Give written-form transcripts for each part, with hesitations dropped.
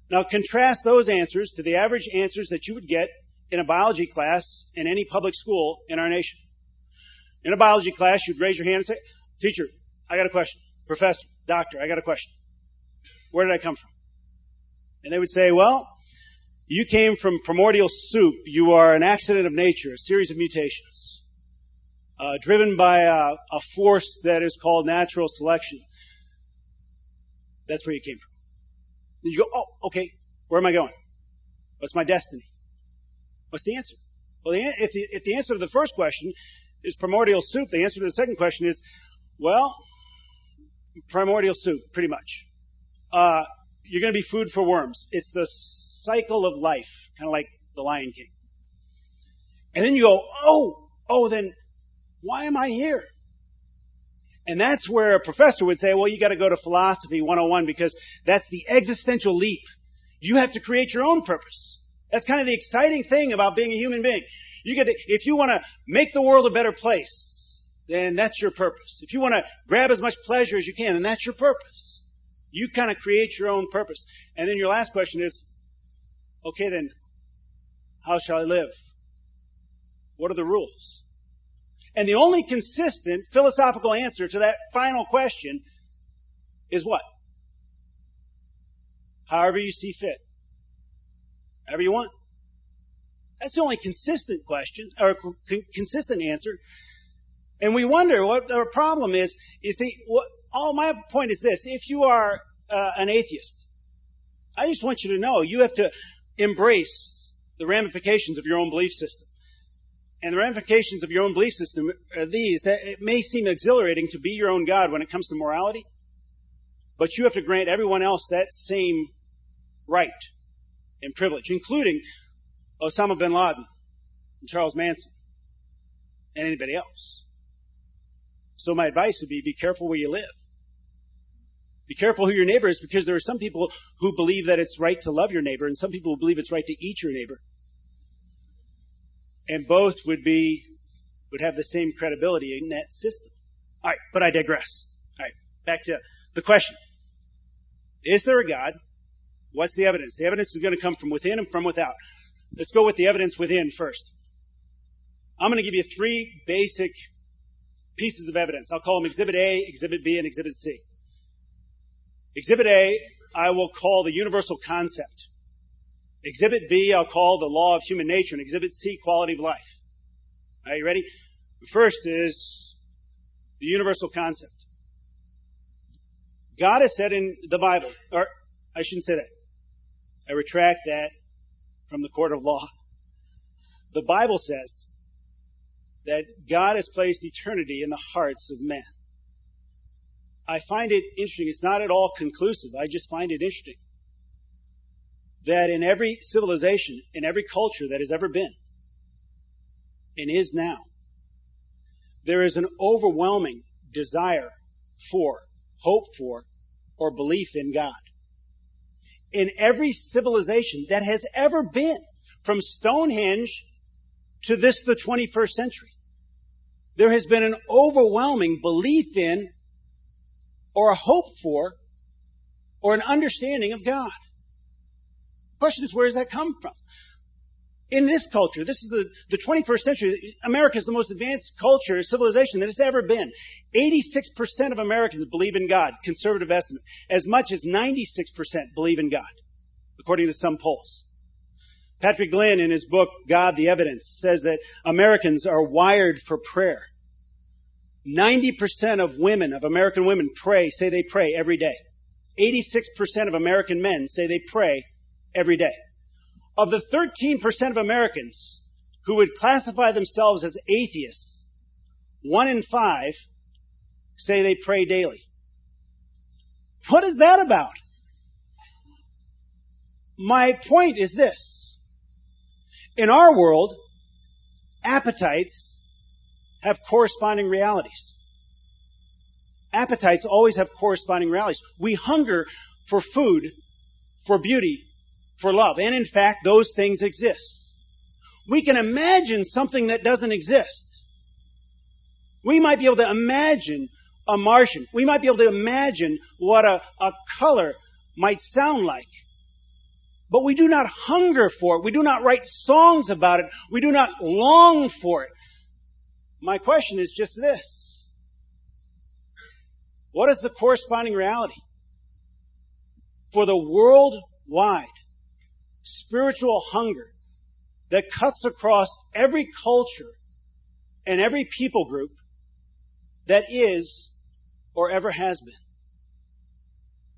Now contrast those answers to the average answers that you would get in a biology class in any public school in our nation. In a biology class, you'd raise your hand and say, "Teacher, I got a question. Professor, doctor, I got a question. Where did I come from?" And they would say, "Well, you came from primordial soup. You are an accident of nature, a series of mutations, driven by a force that is called natural selection. That's where you came from." Then you go, "Oh, okay, where am I going? What's my destiny?" What's the answer? Well, if the answer to the first question is primordial soup, the answer to the second question is, well, primordial soup, pretty much. You're going to be food for worms. It's the cycle of life, kind of like the Lion King. And then you go, then why am I here? And that's where a professor would say, well, you got to go to Philosophy 101 because that's the existential leap. You have to create your own purpose. That's kind of the exciting thing about being a human being. If you want to make the world a better place, then that's your purpose. If you want to grab as much pleasure as you can, then that's your purpose. You kind of create your own purpose. And then your last question is, okay, then, how shall I live? What are the rules? And the only consistent philosophical answer to that final question is what? However you see fit. However you want. That's the only consistent question, or consistent answer. And we wonder what the problem is. You see, my point is this. If you are an atheist, I just want you to know you have to embrace the ramifications of your own belief system. And the ramifications of your own belief system are these, that it may seem exhilarating to be your own God when it comes to morality, but you have to grant everyone else that same right and privilege, including Osama bin Laden and Charles Manson and anybody else. So my advice would be careful where you live. Be careful who your neighbor is, because there are some people who believe that it's right to love your neighbor and some people who believe it's right to eat your neighbor. And both would have the same credibility in that system. All right, but I digress. All right, back to the question. Is there a God? What's the evidence? The evidence is going to come from within and from without. Let's go with the evidence within first. I'm going to give you 3 basic pieces of evidence. I'll call them Exhibit A, Exhibit B, and Exhibit C. Exhibit A, I will call the universal concept. Exhibit B, I'll call the law of human nature, and Exhibit C, quality of life. Are you ready? First is the universal concept. God has said in the Bible, or I shouldn't say that. I retract that from the court of law. The Bible says that God has placed eternity in the hearts of men. I find it interesting. It's not at all conclusive. I just find it interesting that in every civilization, in every culture that has ever been and is now, there is an overwhelming desire for, hope for, or belief in God. In every civilization that has ever been, from Stonehenge to the 21st century, there has been an overwhelming belief in, or a hope for, or an understanding of God. The question is, where does that come from? In this culture, this is the 21st century, America is the most advanced culture, civilization that it's ever been. 86% of Americans believe in God, conservative estimate. As much as 96% believe in God, according to some polls. Patrick Glynn, in his book, God, the Evidence, says that Americans are wired for prayer. 90% of women, of American women, say they pray every day. 86% of American men say they pray every day. Of the 13% of Americans who would classify themselves as atheists, 1 in 5 say they pray daily. What is that about? My point is this. In our world, appetites have corresponding realities. Appetites always have corresponding realities. We hunger for food, for beauty, for love. And in fact, those things exist. We can imagine something that doesn't exist. We might be able to imagine a Martian. We might be able to imagine what a color might sound like. but we do not hunger for it. We do not write songs about it. We do not long for it. My question is just this. What is the corresponding reality for the worldwide spiritual hunger that cuts across every culture and every people group that is or ever has been?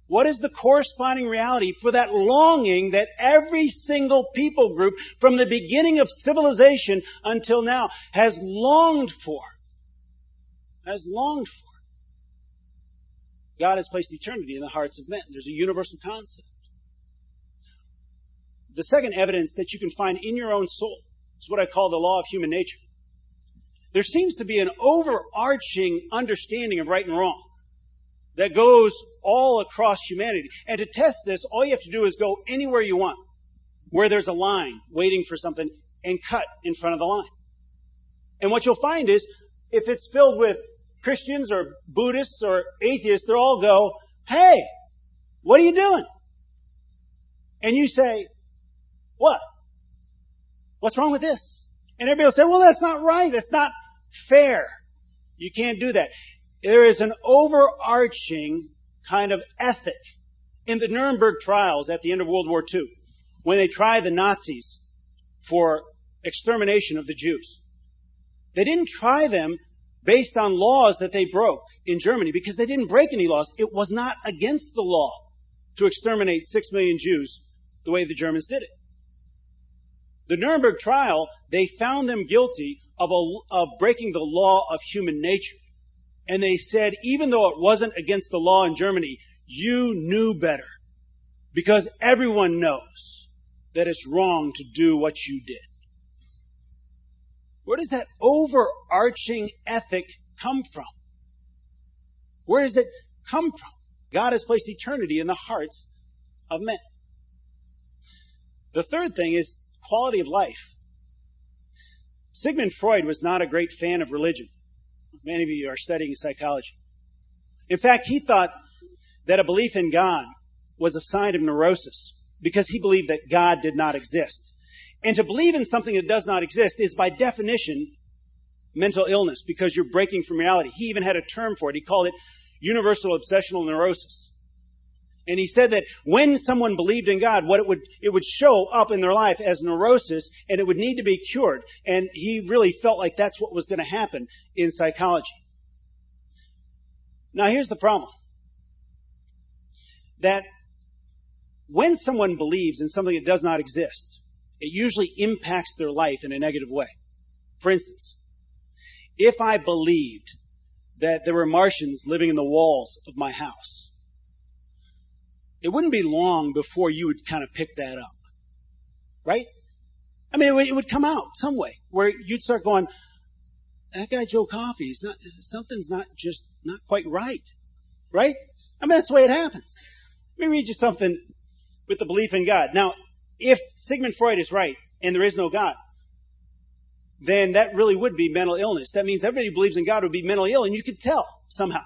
What is the corresponding reality for that longing that every single people group from the beginning of civilization until now has longed for? Has longed for. God has placed eternity in the hearts of men. There's a universal concept. The second evidence that you can find in your own soul is what I call the law of human nature. There seems to be an overarching understanding of right and wrong that goes all across humanity. And to test this, all you have to do is go anywhere you want, where there's a line waiting for something, and cut in front of the line. And what you'll find is, if it's filled with Christians or Buddhists or atheists, they'll all go, "Hey, what are you doing?" And you say, "What? What's wrong with this?" And everybody will say, "Well, that's not right. That's not fair." You can't do that. There is an overarching kind of ethic in the Nuremberg trials at the end of World War II, when they tried the Nazis for extermination of the Jews. They didn't try them based on laws that they broke in Germany, because they didn't break any laws. It was not against the law to exterminate 6 million Jews the way the Germans did it. The Nuremberg trial, they found them guilty of breaking the law of human nature. And they said, even though it wasn't against the law in Germany, you knew better. Because everyone knows that it's wrong to do what you did. Where does that overarching ethic come from? Where does it come from? God has placed eternity in the hearts of men. The third thing is quality of life. Sigmund Freud was not a great fan of religion. Many of you are studying psychology. In fact, he thought that a belief in God was a sign of neurosis, because he believed that God did not exist. And to believe in something that does not exist is by definition mental illness, because you're breaking from reality. He even had a term for it. He called it universal obsessional neurosis. And he said that when someone believed in God, it would show up in their life as neurosis, and it would need to be cured. And he really felt like that's what was going to happen in psychology. Now here's the problem. That when someone believes in something that does not exist, it usually impacts their life in a negative way. For instance, if I believed that there were Martians living in the walls of my house, it wouldn't be long before you would kind of pick that up. Right? I mean, it would come out some way where you'd start going, that guy Joe Coffey, something's not quite right. Right? I mean, that's the way it happens. Let me read you something with the belief in God. Now, if Sigmund Freud is right and there is no God, then that really would be mental illness. That means everybody who believes in God would be mentally ill, and you could tell somehow.